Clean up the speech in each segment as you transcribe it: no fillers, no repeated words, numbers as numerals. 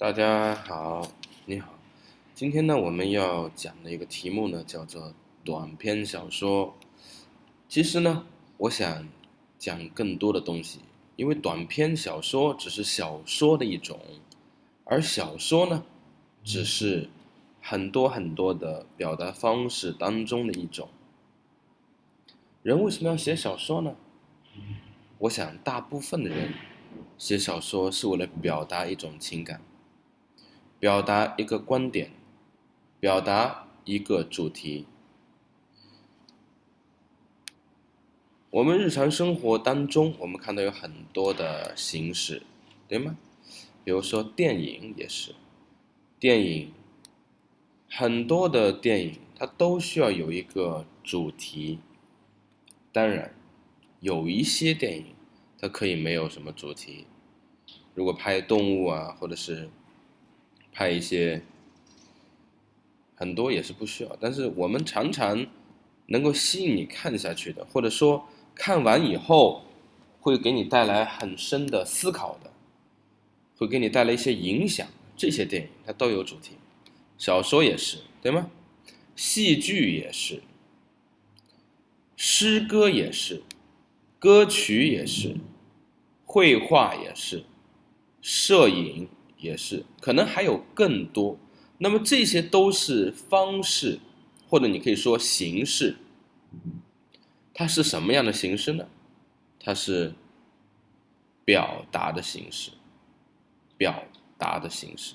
大家好，你好。今天呢，我们要讲的一个题目呢，叫做短篇小说。其实呢，我想讲更多的东西，因为短篇小说只是小说的一种，而小说呢，只是很多很多的表达方式当中的一种。人为什么要写小说呢？我想大部分的人写小说是为了表达一种情感，表达一个观点，表达一个主题。我们日常生活当中，我们看到有很多的形式，对吗？比如说电影也是，电影很多的电影它都需要有一个主题。当然，有一些电影它可以没有什么主题，如果拍动物啊，或者是拍一些很多也是不需要，但是我们常常能够吸引你看下去的，或者说看完以后会给你带来很深的思考的，会给你带来一些影响，这些电影它都有主题。小说也是，对吗？戏剧也是，诗歌也是，歌曲也是，绘画也是，摄影也是，可能还有更多。那么这些都是方式，或者你可以说形式。它是什么样的形式呢？它是表达的形式，表达的形式，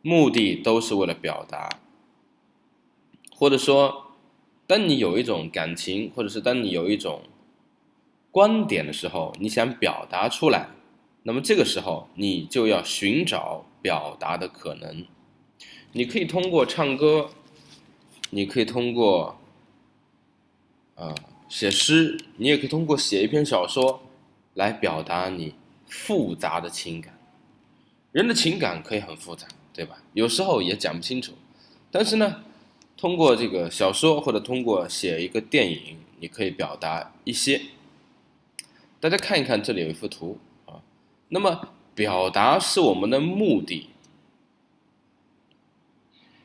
目的都是为了表达。或者说，当你有一种感情，或者是当你有一种观点的时候，你想表达出来，那么这个时候你就要寻找表达的可能。你可以通过唱歌，你可以通过写诗，你也可以通过写一篇小说来表达你复杂的情感。人的情感可以很复杂，对吧？有时候也讲不清楚，但是呢，通过这个小说或者通过写一个电影，你可以表达一些。大家看一看，这里有一幅图啊。那么表达是我们的目的，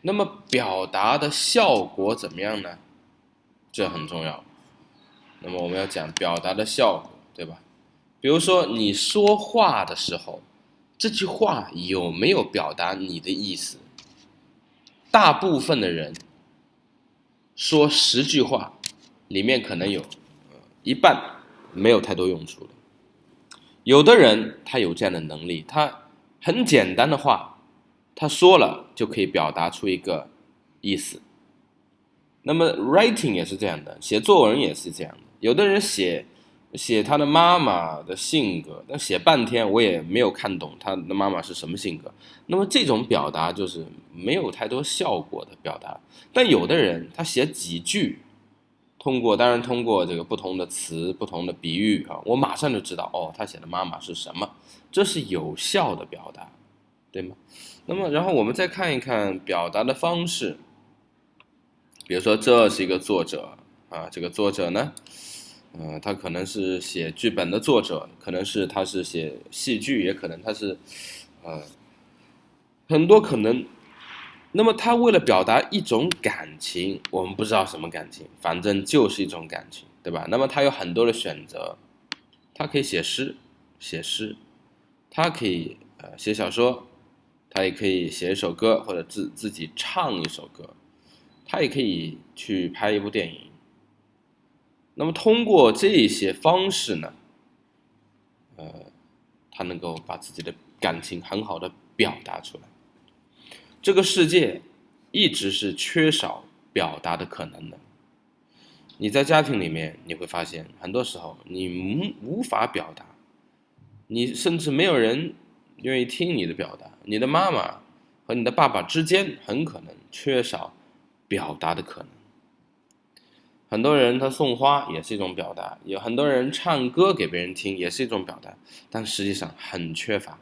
那么表达的效果怎么样呢？这很重要。那么我们要讲表达的效果，对吧？比如说你说话的时候，这句话有没有表达你的意思？大部分的人说10句话，里面可能有一半没有太多用处的。有的人他有这样的能力，他很简单的话，他说了就可以表达出一个意思。那么 writing 也是这样的，写作文也是这样的。有的人写他的妈妈的性格，但写半天我也没有看懂他的妈妈是什么性格。那么这种表达就是没有太多效果的表达。但有的人他写几句，当然通过这个不同的词、不同的比喻啊，我马上就知道哦，他写的妈妈是什么，这是有效的表达，对吗？那么然后我们再看一看表达的方式。比如说这是一个作者啊，这个作者呢，他可能是写剧本的作者，可能是他是写戏剧，也可能他是，很多可能。那么他为了表达一种感情，我们不知道什么感情，反正就是一种感情，对吧？那么他有很多的选择，他可以写诗，他可以写小说，他也可以写一首歌，或者自己唱一首歌，他也可以去拍一部电影。那么通过这些方式呢，他能够把自己的感情很好的表达出来。这个世界一直是缺少表达的可能的。你在家庭里面，你会发现很多时候你无法表达，你甚至没有人愿意听你的表达。你的妈妈和你的爸爸之间很可能缺少表达的可能。很多人他送花也是一种表达，有很多人唱歌给别人听也是一种表达，但实际上很缺乏。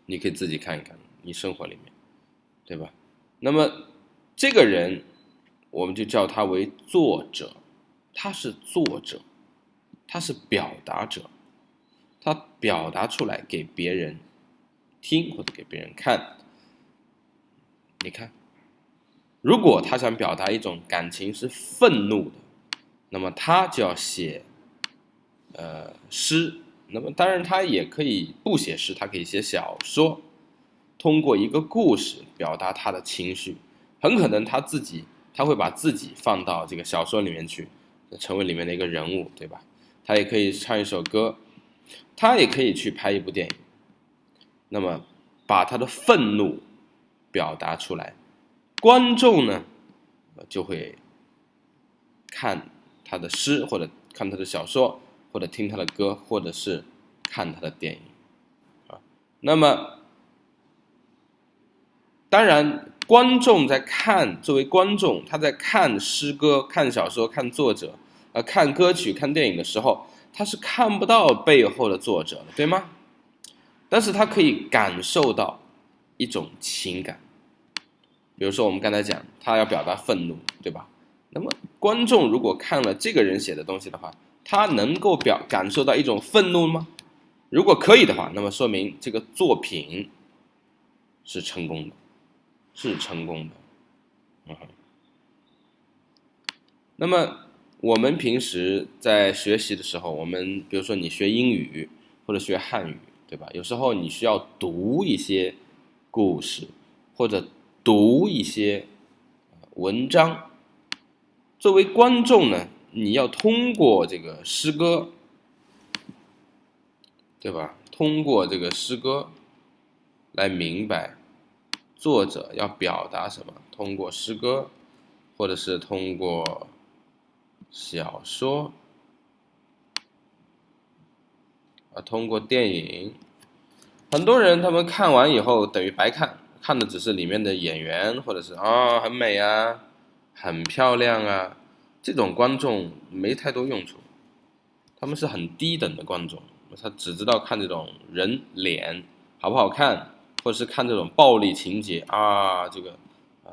你可以自己看一看你生活里面，对吧？那么这个人我们就叫他为作者，他是作者，他是表达者，他表达出来给别人听或者给别人看。你看，如果他想表达一种感情是愤怒的，那么他就要写诗。那么当然他也可以不写诗，他可以写小说，通过一个故事表达他的情绪。很可能他会把自己放到这个小说里面去，成为里面的一个人物，对吧？他也可以唱一首歌，他也可以去拍一部电影，那么把他的愤怒表达出来，观众呢就会看他的诗，或者看他的小说，或者听他的歌，或者是看他的电影啊。那么当然观众在看，作为观众他在看诗歌、看小说、看作者看歌曲、看电影的时候，他是看不到背后的作者的，对吗？但是他可以感受到一种情感。比如说我们刚才讲他要表达愤怒，对吧？那么观众如果看了这个人写的东西的话，他能够感受到一种愤怒吗？如果可以的话，那么说明这个作品是成功的，那么我们平时在学习的时候，我们比如说你学英语或者学汉语，对吧？有时候你需要读一些故事，或者读一些文章。作为观众呢，你要通过这个诗歌，对吧？通过这个诗歌来明白作者要表达什么。通过诗歌，或者是通过小说通过电影。很多人他们看完以后等于白看，看的只是里面的演员，或者是很美啊，很漂亮啊，这种观众没太多用处，他们是很低等的观众，他只知道看这种人脸好不好看，或者是看这种暴力情节这个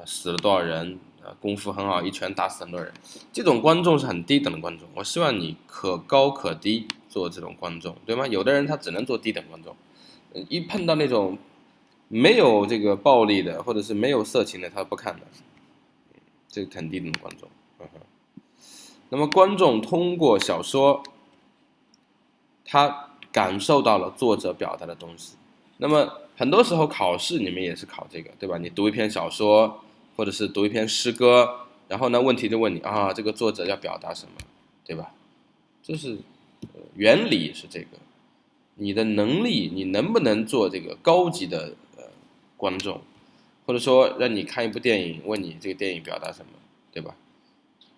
死了多少人功夫很好，一拳打死很多人，这种观众是很低等的观众。我希望你可高可低做这种观众，对吗？有的人他只能做低等观众，一碰到那种没有这个暴力的或者是没有色情的他不看的，这个很低等的观众。那么观众通过小说，他感受到了作者表达的东西。那么很多时候考试你们也是考这个，对吧？你读一篇小说或者是读一篇诗歌，然后呢问题就问你这个作者要表达什么，对吧？就是原理是这个，你的能力，你能不能做这个高级的观众，或者说让你看一部电影，问你这个电影表达什么，对吧？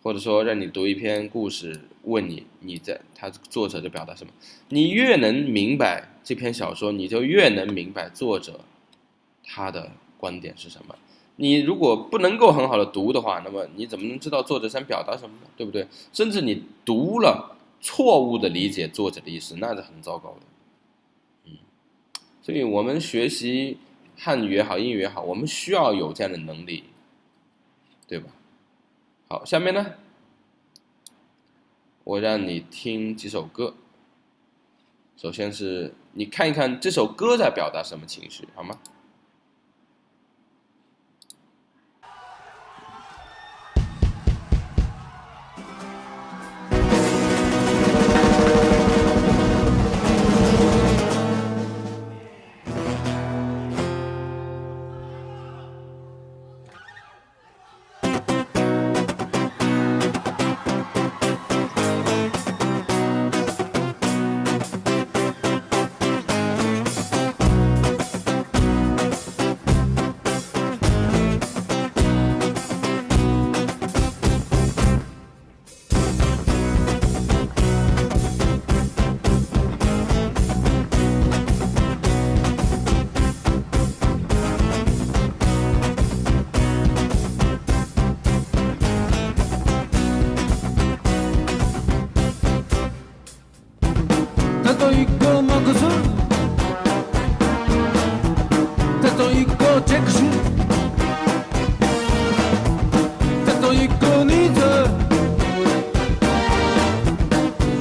或者说让你读一篇故事，问他作者就表达什么。你越能明白这篇小说，你就越能明白作者他的观点是什么。你如果不能够很好的读的话，那么你怎么能知道作者想表达什么呢？对不对？甚至你读了错误的理解作者的意思，那是很糟糕的。所以我们学习汉语也好，英语也好，我们需要有这样的能力，对吧？好，下面呢，我让你听几首歌。首先是你看一看这首歌在表达什么情绪，好吗？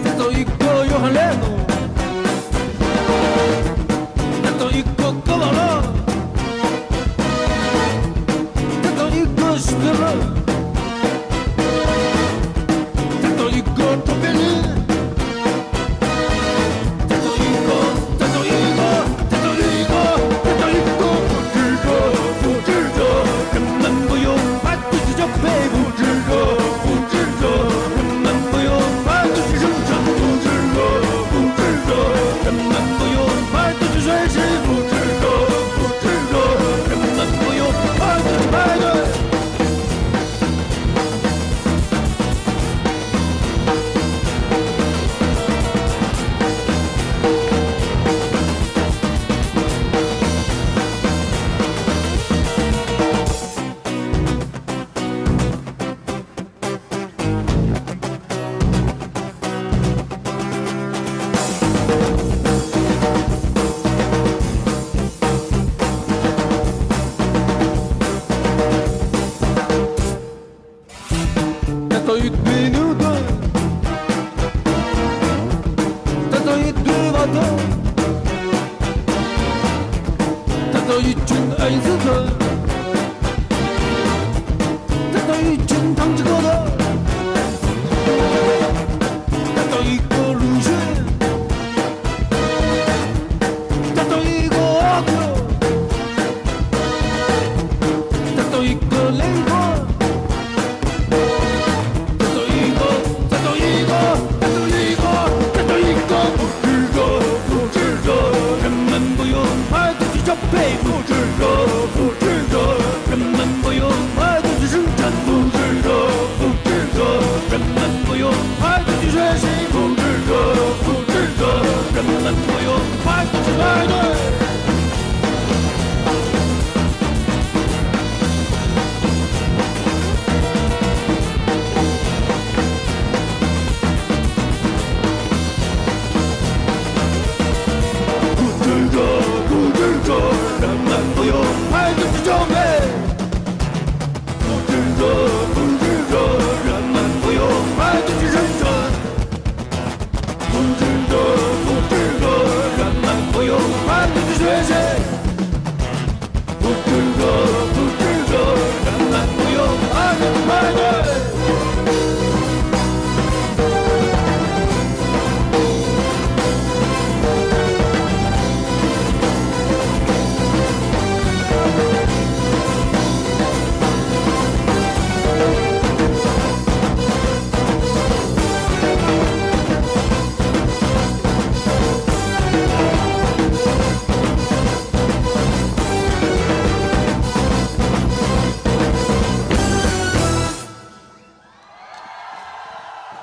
再走一个约翰列侬，再走一个戈瓦罗。到一群爱因斯坦，谈到一群唐吉诃德，谈到一个鲁迅，谈到一个阿克，谈到一个雷锋，谈到一个，谈到一个，谈到一个，谈到一个，复制着，人们不用排队去交配，复制着，复制着，人们不用排队去生产，复制着，复制着，人们不用排队去学习，复制着，复制着，人们不用排队去排队。人们不用排队去交配，复制着，复制着，人们不用排队去生产，复制着，复制着，人们不用排队去学习，复制着，复制着，人们不用排队去排队。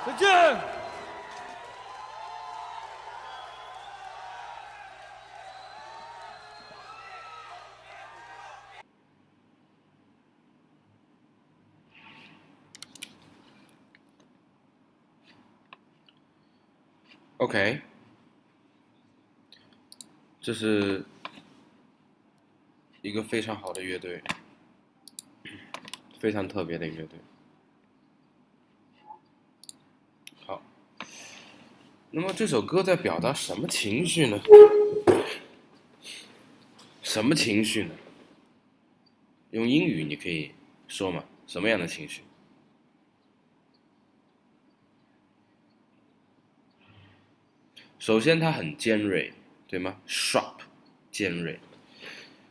再见。OK， 这是一个非常好的乐队，非常特别的乐队。好，那么这首歌在表达什么情绪呢？什么情绪呢？用英语你可以说吗？什么样的情绪？首先它很尖锐，对吗 ？Sharp， 尖锐，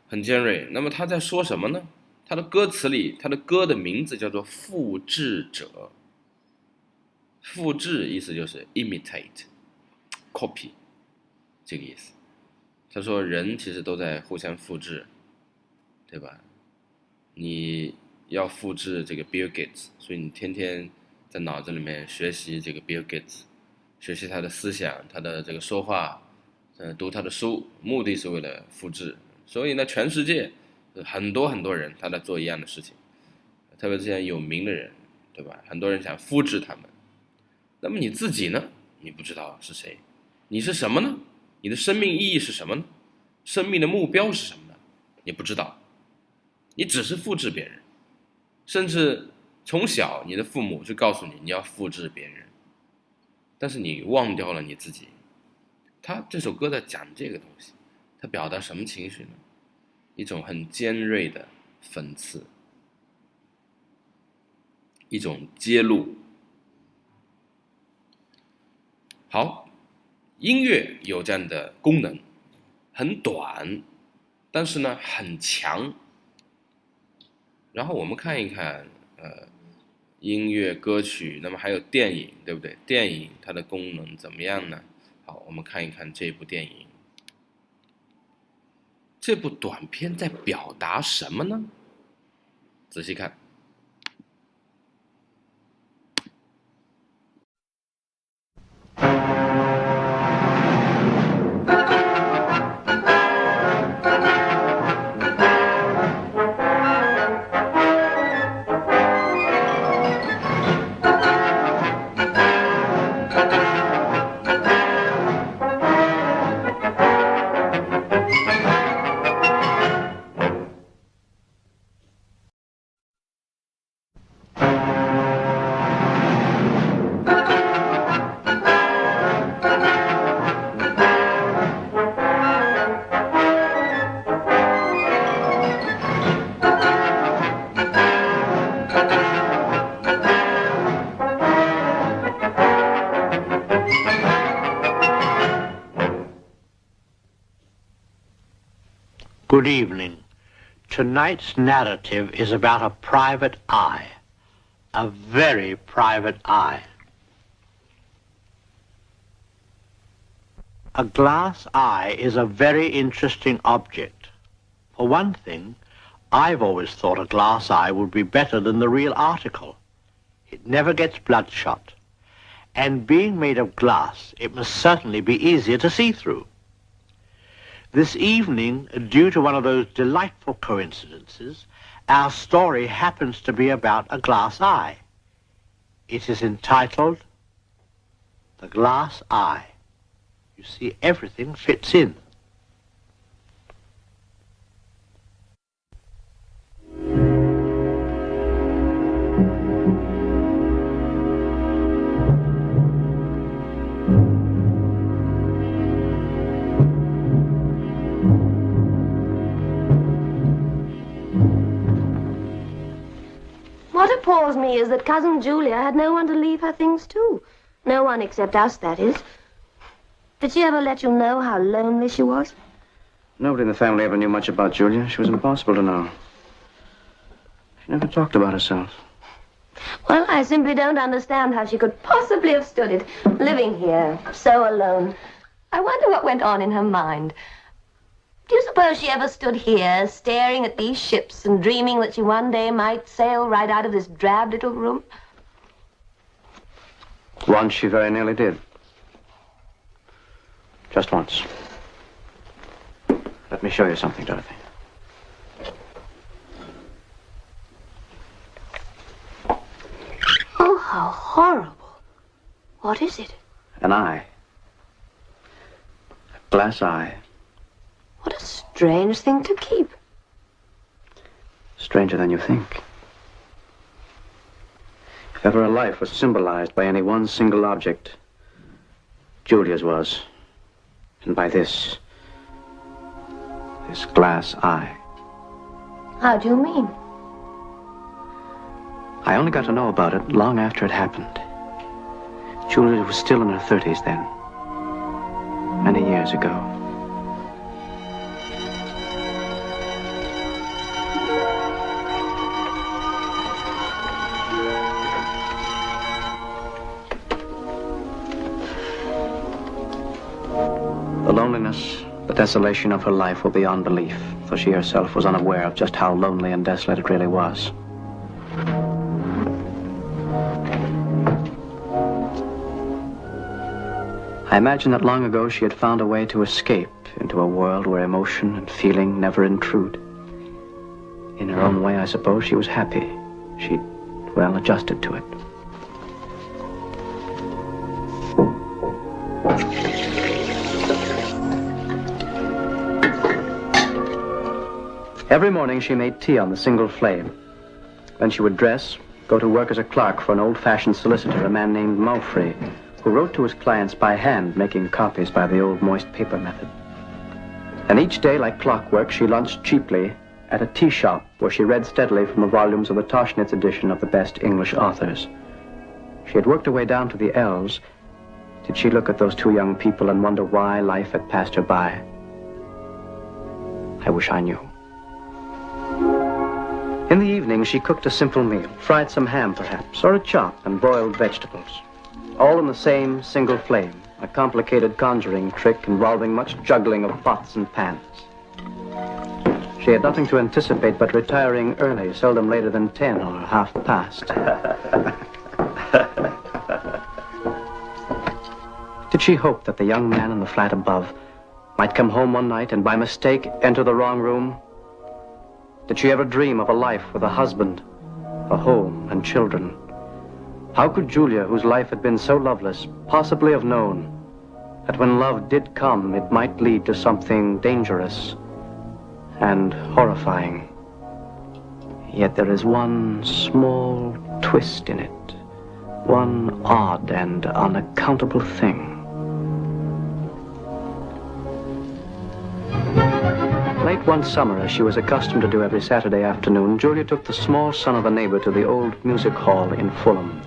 很尖锐。那么他在说什么呢？他的歌词里，他的歌的名字叫做复制者。复制意思就是 imitate、copy 这个意思。他说人其实都在互相复制，对吧？你要复制这个 Bill Gates， 所以你天天在脑子里面学习这个 Bill Gates。学习他的思想，他的这个说话，读他的书，目的是为了复制。所以呢，全世界很多很多人他在做一样的事情，特别是这些有名的人，对吧？很多人想复制他们。那么你自己呢？你不知道是谁，你是什么呢？你的生命意义是什么呢？生命的目标是什么呢？你不知道，你只是复制别人，甚至从小你的父母就告诉你你要复制别人。但是你忘掉了你自己。他这首歌在讲这个东西，他表达什么情绪呢？一种很尖锐的讽刺，一种揭露。好，音乐有这样的功能，很短，但是呢很强。然后我们看一看，音乐歌曲，那么还有电影，对不对？电影它的功能怎么样呢？好，我们看一看这部电影。这部短片在表达什么呢？仔细看。Good evening. Tonight's narrative is about a private eye. A very private eye. A glass eye is a very interesting object. For one thing, I've always thought a glass eye would be better than the real article. It never gets bloodshot. And being made of glass, it must certainly be easier to see through. This evening, due to one of those delightful coincidences, our story happens to be about a glass eye. It is entitled The Glass Eye. You see, everything fits in. What appalls me is that Cousin Julia had no one to leave her things to. No one except us, that is. Did she ever let you know how lonely she was? Nobody in the family ever knew much about Julia. She was impossible to know. She never talked about herself. Well, I simply don't understand how she could possibly have stood it, living here, so alone. I wonder what went on in her mind. Do you suppose she ever stood here, staring at these ships and dreaming that she one day might sail right out of this drab little room? Once she very nearly did. Just once. Let me show you something, Dorothy. Oh, how horrible. What is it? An eye. A glass eye. What a strange thing to keep. Stranger than you think. If ever a life was symbolized by any one single object, Julia's was. And by this glass eye. How do you mean? I only got to know about it long after it happened. Julia was still in her 30s then. Many years ago. The loneliness, the desolation of her life were beyond belief, though she herself was unaware of just how lonely and desolate it really was. I imagine that long ago she had found a way to escape into a world where emotion and feeling never intrude. In her own way, I suppose, she was happy. She'd, well, adjusted to it. Every morning she made tea on the single flame. Then she would dress, go to work as a clerk for an old-fashioned solicitor, a man named Mauffrey, who wrote to his clients by hand, making copies by the old moist paper method. And each day, like clockwork, she lunched cheaply at a tea shop where she read steadily from the volumes of the Tauchnitz edition of the best English authors. She had worked her way down to the L's. Did she look at those two young people and wonder why life had passed her by? I wish I knew. In the evening, she cooked a simple meal, fried some ham perhaps, or a chop, and boiled vegetables. All in the same single flame, a complicated conjuring trick involving much juggling of pots and pans. She had nothing to anticipate but retiring early, seldom later than 10 or half past. Did she hope that the young man in the flat above might come home one night and by mistake enter the wrong room? Did she ever dream of a life with a husband, a home, and children? How could Julia, whose life had been so loveless, possibly have known that when love did come, it might lead to something dangerous and horrifying? Yet there is one small twist in it, one odd and unaccountable thing. Late one summer, as she was accustomed to do every Saturday afternoon, Julia took the small son of a neighbor to the old music hall in Fulham.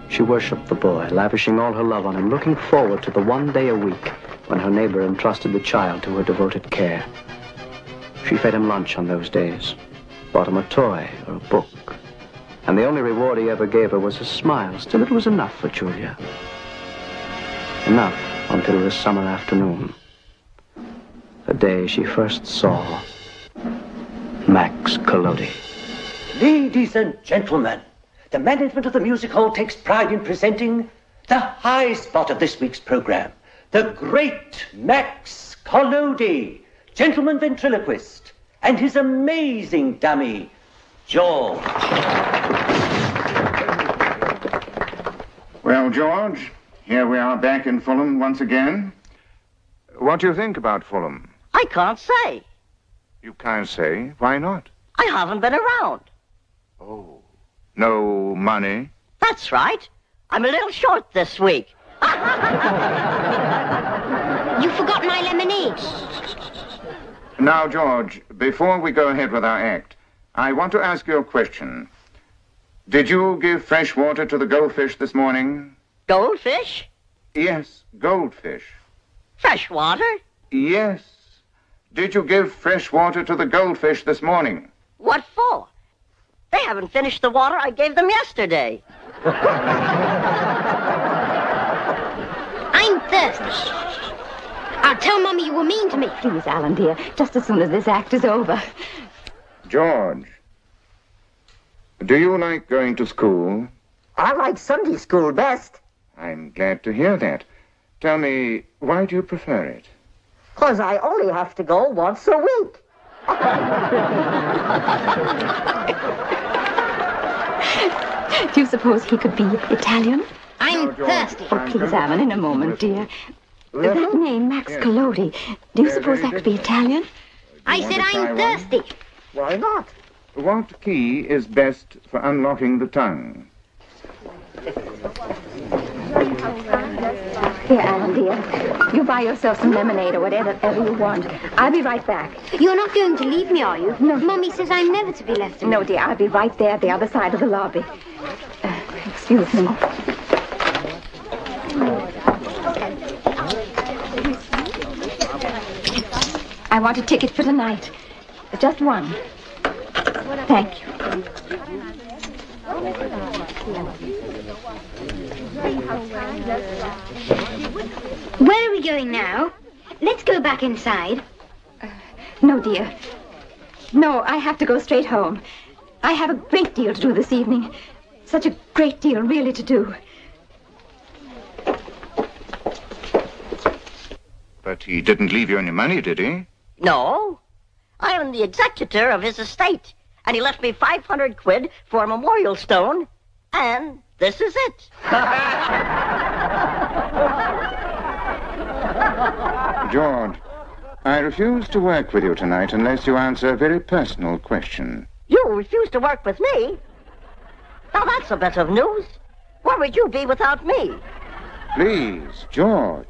She worshipped the boy, lavishing all her love on him, looking forward to the one day a week when her neighbor entrusted the child to her devoted care. She fed him lunch on those days, bought him a toy or a book, and the only reward he ever gave her was a smile. Still, it was enough for Julia. Enough until this summer afternoon, the day she first saw Max Collodi. Ladies and gentlemen, the management of the music hall takes pride in presenting the high spot of this week's program, the great Max Collodi, gentleman ventriloquist, and his amazing dummy, George. Well, George, here we are back in Fulham once again. What do you think about Fulham? I can't say. You can't say. Why not? I haven't been around. Oh. No money? That's right. I'm a little short this week. You forgot my lemonade. Now, George, before we go ahead with our act, I want to ask you a question. Did you give fresh water to the goldfish this morning? Goldfish? Yes, goldfish. Fresh water? Yes. Did you give fresh water to the goldfish this morning? What for? They haven't finished the water I gave them yesterday. I'm thirsty. I'll tell Mummy you were mean to me. Please, Alan, dear, just as soon as this act is over. George, do you like going to school? I like Sunday school best. I'm glad to hear that. Tell me, why do you prefer it? 'Cause I only have to go once a week. Do you suppose he could be Italian? I'm thirsty. Oh, please, Alan, in a moment, dear. That name, Max Collodi, do you suppose that could be Italian? I said I'm thirsty. Why not? What key is best for unlocking the tongue? Here, Alan, dear, you buy yourself some lemonade or whatever you want. I'll be right back. You're not going to leave me, are you? No. Mummy says I'm never to be left alone. No, dear, I'll be right there at the other side of the lobby. Excuse me. I want a ticket for tonight. Just one. Thank you. Where are we going now? Let's go back inside. No, dear. No, I have to go straight home. I have a great deal to do this evening. Such a great deal, really, to do. But he didn't leave you any money, did he? No. I am the executor of his estate, and he left me 500 quid for a memorial stone, and this is it. George, I refuse to work with you tonight unless you answer a very personal question. You refuse to work with me? Now that's a bit of news. Where would you be without me? Please, George.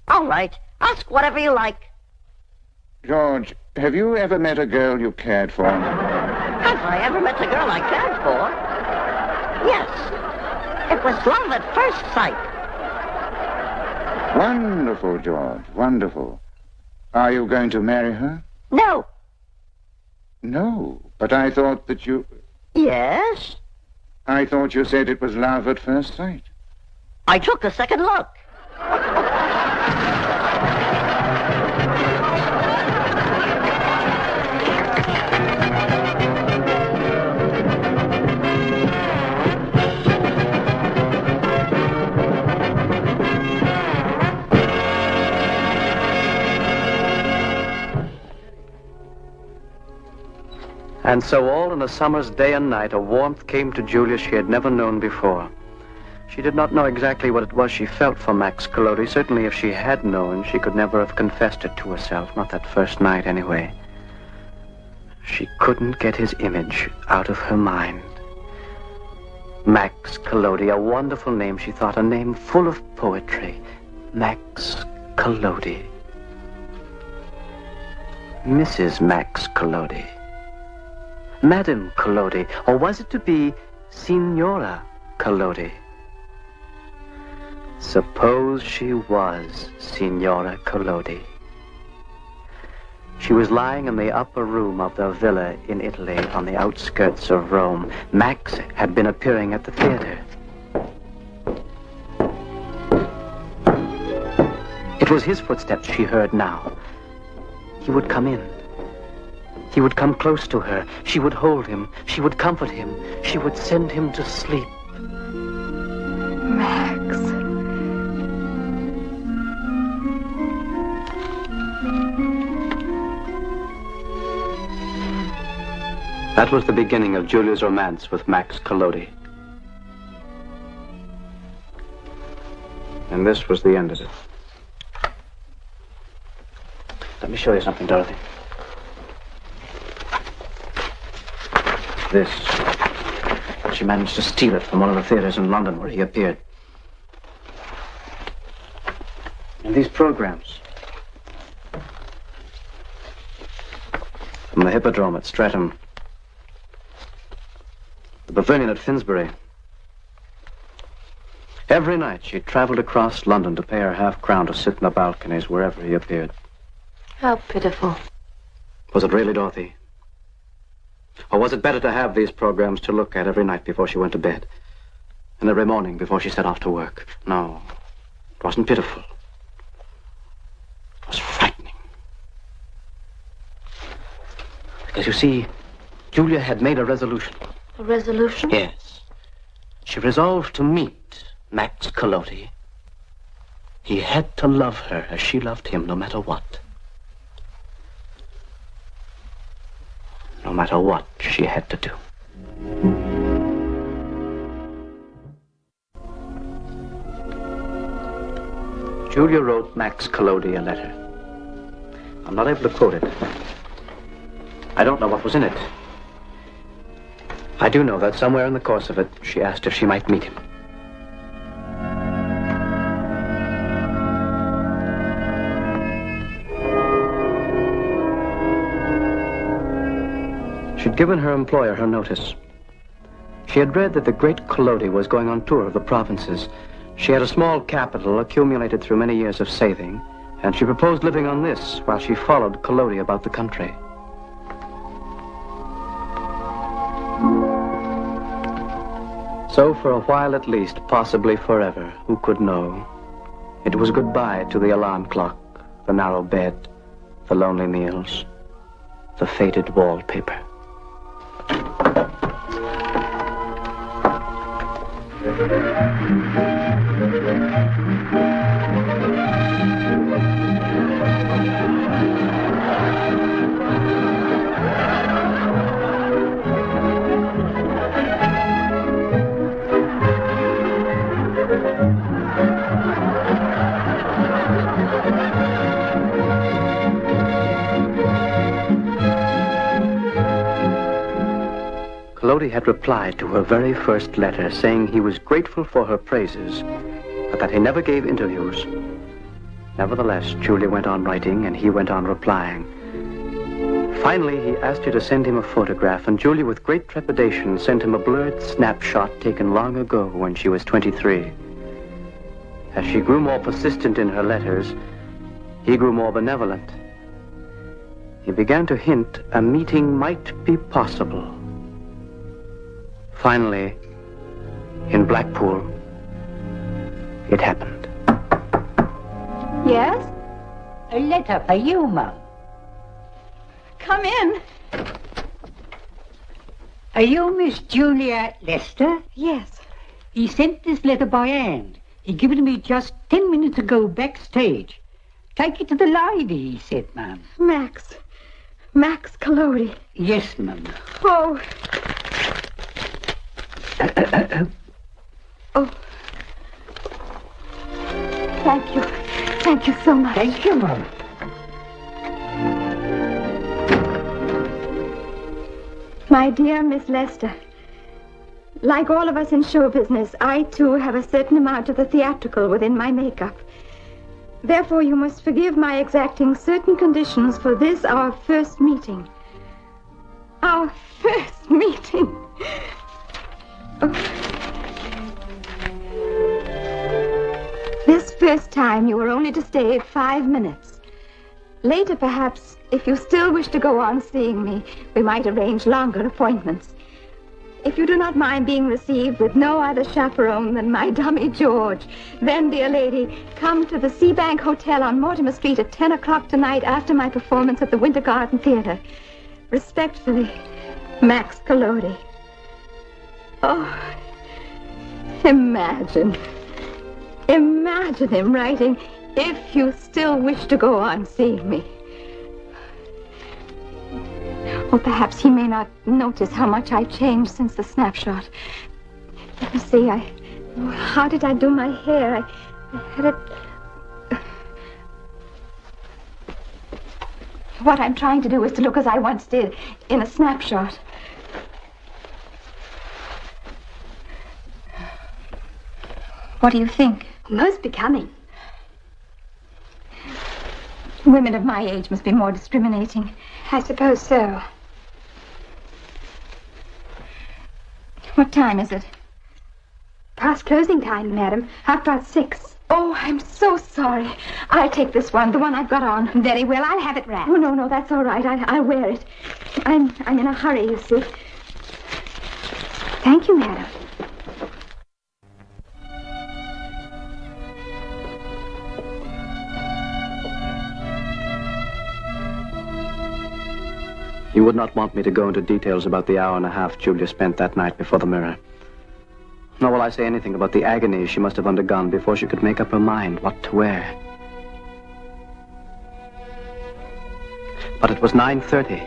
All right, ask whatever you like. George, have you ever met a girl you cared for? Have I ever met a girl I cared for? Yes. It was love at first sight. Wonderful, George, wonderful. Are you going to marry her? No. No, but I thought that you... Yes? I thought you said it was love at first sight. I took a second look. And so all in a summer's day and night, a warmth came to Julia she had never known before. She did not know exactly what it was she felt for Max Collodi. Certainly if she had known, she could never have confessed it to herself, not that first night anyway. She couldn't get his image out of her mind. Max Collodi, a wonderful name, she thought, a name full of poetry. Max Collodi. Mrs. Max Collodi. Madame Collodi, or was it to be Signora Collodi? Suppose she was Signora Collodi. She was lying in the upper room of the villa in Italy on the outskirts of Rome. Max had been appearing at the theater. It was his footsteps she heard now. He would come in. He would come close to her. She would hold him. She would comfort him. She would send him to sleep. Max. That was the beginning of Julia's romance with Max Collodi. And this was the end of it. Let me show you something, Dorothy. This. She managed to steal it from one of the theaters in London where he appeared. And these programs. From the Hippodrome at Streatham. The pavilion at Finsbury. Every night she traveled across London to pay her half-crown to sit in the balconies wherever he appeared. How pitiful. Was it really, Dorothy? Or was it better to have these programs to look at every night before she went to bed? And every morning before she set off to work? No, it wasn't pitiful. It was frightening. Because you see, Julia had made a resolution. A resolution? Yes. She resolved to meet Max Collodi. He had to love her as she loved him, no matter what. No matter what she had to do. Julia wrote Max Collodi a letter. I'm not able to quote it. I don't know what was in it. I do know that somewhere in the course of it, she asked if she might meet him. She'd given her employer her notice. She had read that the great Collodi was going on tour of the provinces. She had a small capital accumulated through many years of saving, and she proposed living on this while she followed Collodi about the country. So for a while at least, possibly forever, who could know, it was goodbye to the alarm clock, the narrow bed, the lonely meals, the faded wallpaper. Collodi had replied to her very first letter, saying he was grateful for her praises, but that he never gave interviews. Nevertheless, Julia went on writing, and he went on replying. Finally, he asked her to send him a photograph, and Julia, with great trepidation, sent him a blurred snapshot taken long ago when she was 23. As she grew more persistent in her letters, he grew more benevolent. He began to hint a meeting might be possible. Finally, in Blackpool, it happened. Yes? A letter for you, Mum. Come in. Are you Miss Julia Lester? Yes. He sent this letter by hand. He gave it to me just 10 minutes ago backstage. Take it to the lady, he said, Mum. Max Collodi. Yes, Mum. Oh. Oh. Thank you. Thank you so much. Thank you, Mum. My dear Miss Lester, like all of us in show business, I too have a certain amount of the theatrical within my makeup. Therefore, you must forgive my exacting certain conditions for this, our first meeting. Our first meeting. Oh. This first time, you were only to stay 5 minutes. Later, perhaps, if you still wish to go on seeing me, we might arrange longer appointments. If you do not mind being received with no other chaperone than my dummy George, then, dear lady, come to the Seabank Hotel on Mortimer Street at 10 o'clock tonight after my performance at the Winter Garden Theater. Respectfully, Max Collodi. Oh, imagine him writing, "If you still wish to go on seeing me." Or perhaps he may not notice how much I changed since the snapshot. Let me see, how did I do my hair? I had it... What I'm trying to do is to look as I once did in a snapshot. What do you think? Most becoming. Women of my age must be more discriminating. I suppose so. What time is it? Past closing time, madam. 6:30. Oh, I'm so sorry. I'll take this one, the one I've got on. Very well, I'll have it wrapped. Oh, no, that's all right. I'll wear it. I'm in a hurry, you see. Thank you, madam. You would not want me to go into details about the hour and a half Julia spent that night before the mirror. Nor will I say anything about the agony she must have undergone before she could make up her mind what to wear. But it was 9:30,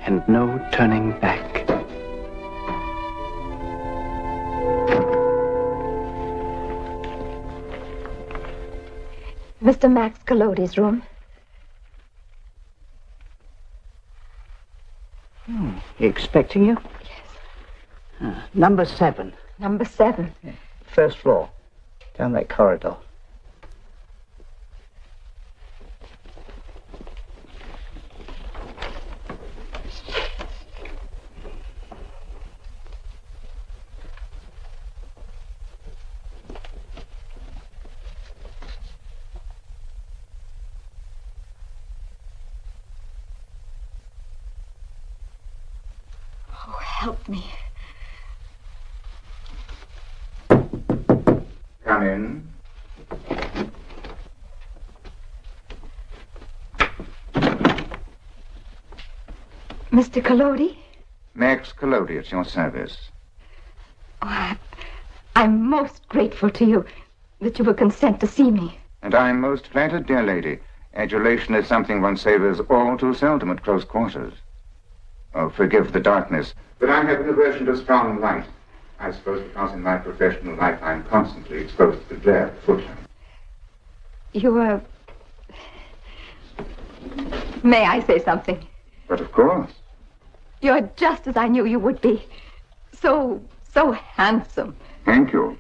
and no turning back. Mr. Max Collodi's room. He expecting you? Yes. Number 7. Number 7. First floor. Down that corridor. Help me. Come in. Mr. Collodi? Max Collodi at your service. Oh, I'm most grateful to you that you will consent to see me. And I'm most flattered, dear lady. Adulation is something one savors all too seldom at close quarters. Oh, forgive the darkness, but I have an aversion to strong light. I suppose because in my professional life I'm constantly exposed to the glare of footlights. You are... May I say something? But of course. You're just as I knew you would be. So handsome. Thank you.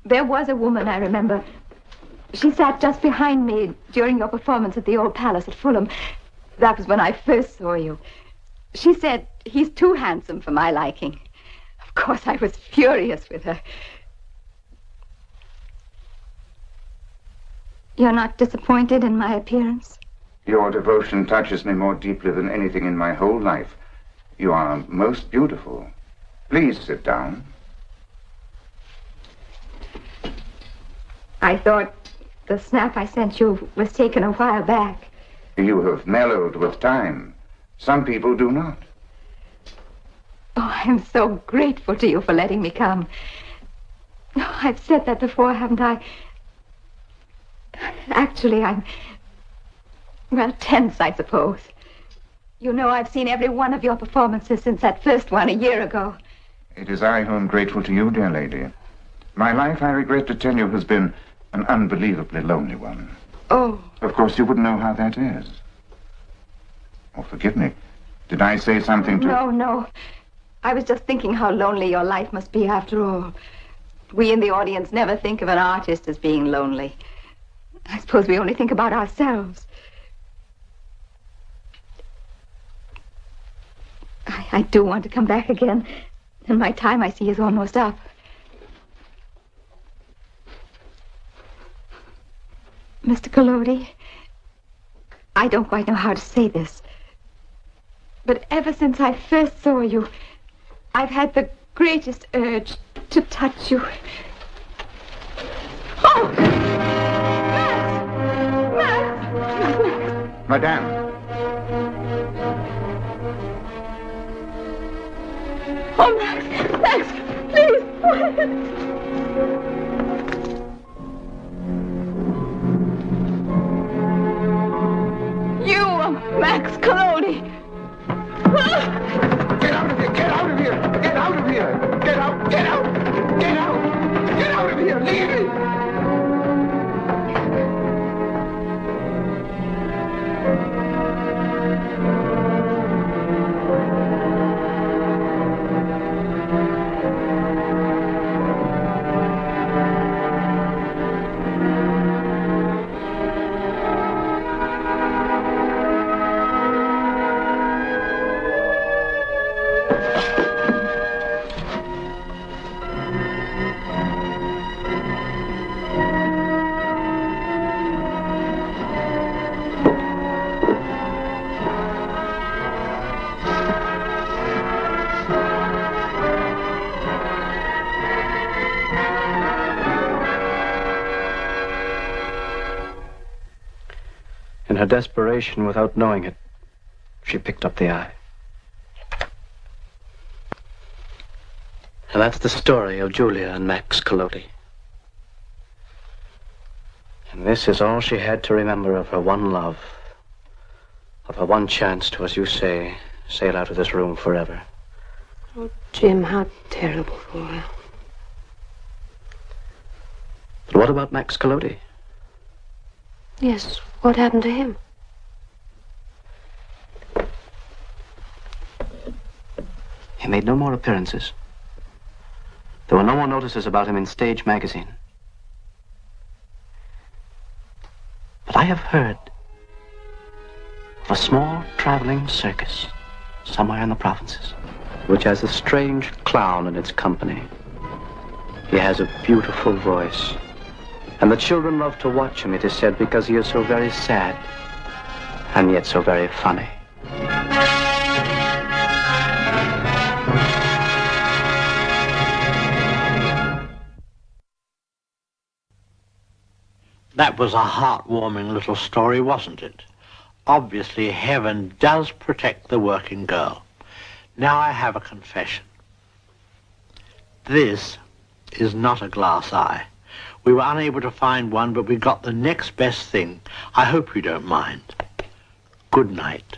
There was a woman, I remember. She sat just behind me during your performance at the Old Palace at Fulham. That was when I first saw you. She said, "He's too handsome for my liking." Of course, I was furious with her. You're not disappointed in my appearance? Your devotion touches me more deeply than anything in my whole life. You are most beautiful. Please sit down. I thought the snap I sent you was taken a while back. You have mellowed with time. Some people do not. Oh, I'm so grateful to you for letting me come. Oh, I've said that before, haven't I? Actually, I'm... well, tense, I suppose. You know, I've seen every one of your performances since that first one a year ago. It is I who am grateful to you, dear lady. My life, I regret to tell you, has been an unbelievably lonely one. Oh. Of course, you wouldn't know how that is. Oh, forgive me. Did I say something to... No. I was just thinking how lonely your life must be after all. We in the audience never think of an artist as being lonely. I suppose we only think about ourselves. I do want to come back again, and my time, I see, is almost up. Mr. Collodi, I don't quite know how to say this. But ever since I first saw you, I've had the greatest urge to touch you. Oh! Max! Madame. Oh, Max, please. You are Max Colody. Get out of here! Get out of here! Get out of here! Get out! Get out! Get out! Get out of here! Leave me! In her desperation, without knowing it, she picked up the eye. And that's the story of Julia and Max Colody. And this is all she had to remember of her one love, of her one chance to, as you say, sail out of this room forever. Oh, Jim, how terrible for her. But what about Max Colody? Yes, what happened to him? He made no more appearances. There were no more notices about him in Stage magazine. But I have heard of a small traveling circus somewhere in the provinces, which has a strange clown in its company. He has a beautiful voice, and the children love to watch him, it is said, because he is so very sad and yet so very funny. That was a heartwarming little story, wasn't it? Obviously, heaven does protect the working girl. Now I have a confession. This is not a glass eye. We were unable to find one, but we got the next best thing. I hope you don't mind. Good night.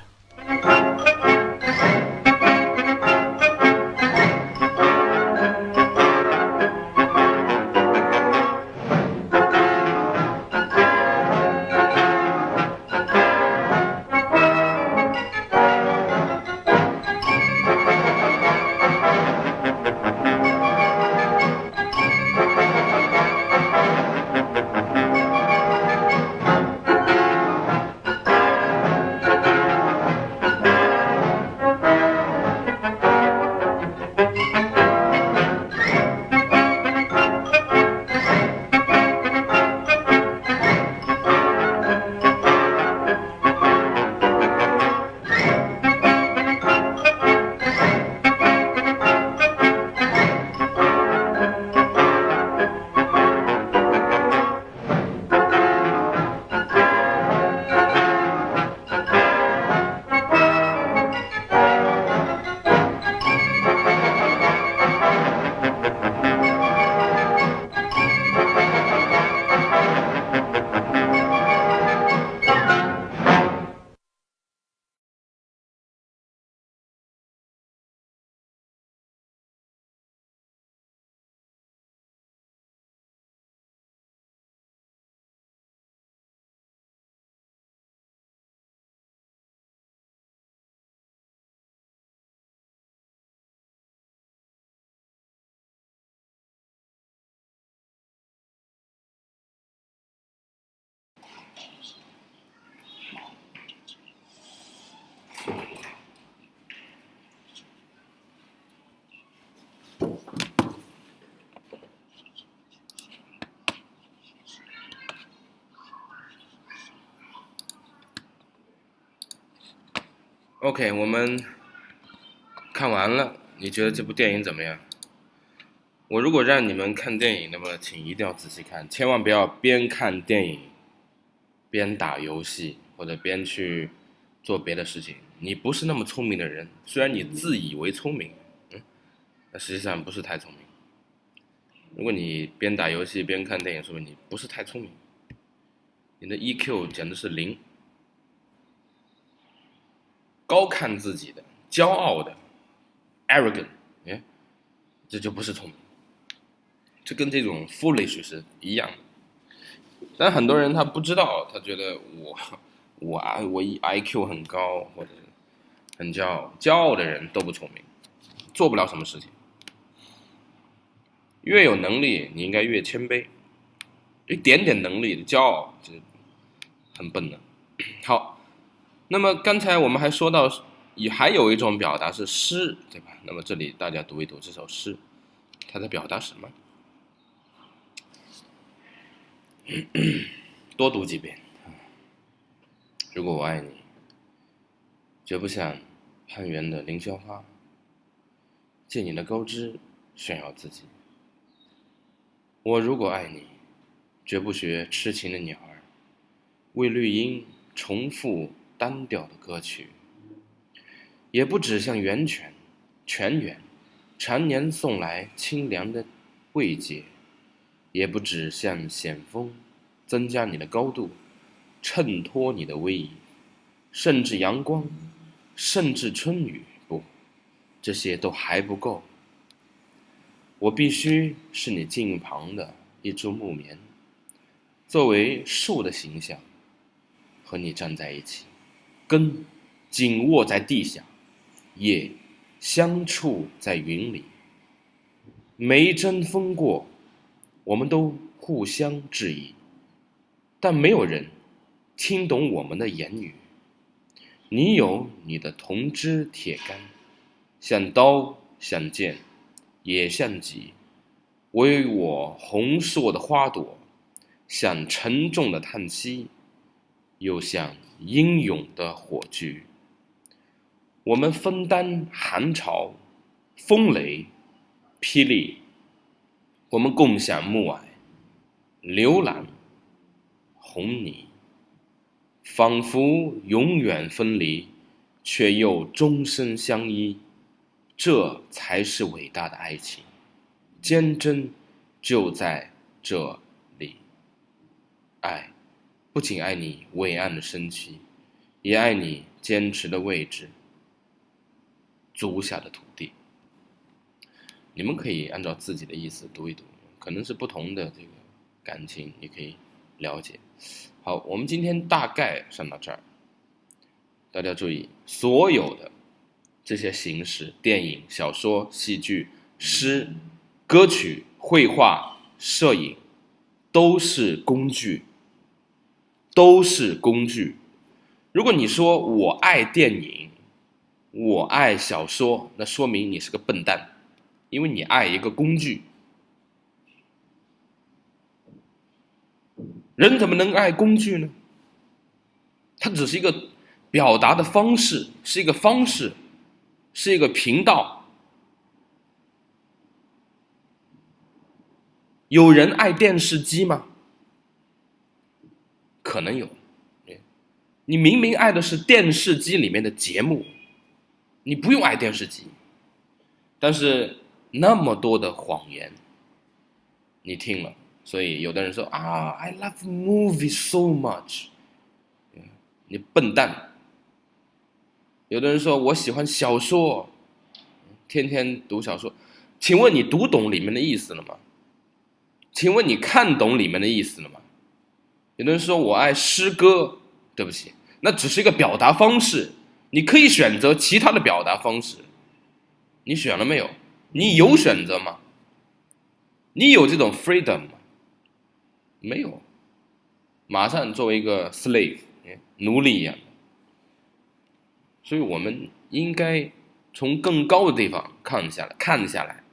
OK， 我们看完了，你觉得这部电影怎么样？我如果让你们看电影，那么请一定要仔细看，千万不要边看电影边打游戏或者边去做别的事情。你不是那么聪明的人，虽然你自以为聪明，那实际上不是太聪明。如果你边打游戏边看电影，说明你不是太聪明，你的 EQ 简直是0。高看自己的、骄傲的、arrogant， 这就不是聪明，这跟这种 foolish 是一样的。但很多人他不知道，他觉得我 IQ 很高，或者很骄傲，骄傲的人都不聪明，做不了什么事情。越有能力，你应该越谦卑，一点点能力的骄傲就很笨的。好。那么刚才我们还说到，还有一种表达是诗，对吧？那么这里大家读一读这首诗，它在表达什么？多读几遍。如果我爱你，绝不像攀援的凌霄花，借你的高枝炫耀自己。我如果爱你，绝不学痴情的鸟儿，为绿荫重复单调的歌曲，也不只像泉源常年送来清凉的慰藉，也不只像险峰增加你的高度，衬托你的威仪，甚至阳光，甚至春雨，不，这些都还不够。我必须是你近旁的一株木棉，作为树的形象和你站在一起，根紧握在地下，叶相触在云里。每一阵风过，我们都互相质疑，但没有人听懂我们的言语。你有你的铜枝铁杆，像刀像剑也像戟，唯我红硕的花朵，像沉重的叹息，又像英勇的火炬。我们分担寒潮、风雷、霹雳，我们共享暮霭、流岚、红泥，仿佛永远分离，却又终身相依。这才是伟大的爱情，坚贞就在这里。爱不仅爱你伟岸的身躯，也爱你坚持的位置，足下的土地。你们可以按照自己的意思读一读，可能是不同的这个感情，你可以了解。好，我们今天大概上到这儿，大家注意，所有的这些形式，电影、小说、戏剧、诗、歌曲、绘画、摄影，都是工具，都是工具。如果你说我爱电影，我爱小说，那说明你是个笨蛋，因为你爱一个工具。人怎么能爱工具呢？它只是一个表达的方式，是一个方式，是一个频道。有人爱电视机吗？可能有。你明明爱的是电视机里面的节目，你不用爱电视机，但是那么多的谎言你听了，所以有的人说啊 I love movies so much， 你笨蛋。有的人说我喜欢小说，天天读小说，请问你读懂里面的意思了吗？请问你看懂里面的意思了吗？有的人说我爱诗歌，对不起，那只是一个表达方式，你可以选择其他的表达方式。你选了没有？你有选择吗？你有这种 freedom 吗？没有，马上作为一个 slave 奴隶一样的。所以我们应该从更高的地方看下来。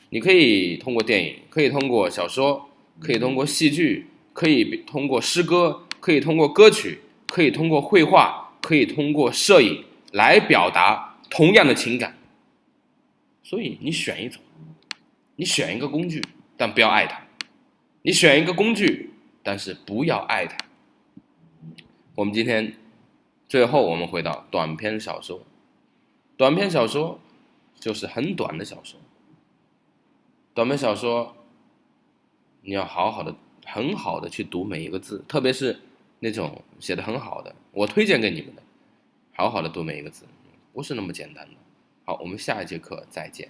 你可以通过电影，可以通过小说，可以通过戏剧，可以通过诗歌，可以通过歌曲，可以通过绘画，可以通过摄影，来表达同样的情感。所以你选一种，你选一个工具，但不要爱它；你选一个工具，但是不要爱它。我们今天最后我们回到短篇小说，短篇小说就是很短的小说。短篇小说你要很好的去读每一个字，特别是那种写得很好的，我推荐给你们的，好好的读每一个字，不是那么简单的。好，我们下一节课再见。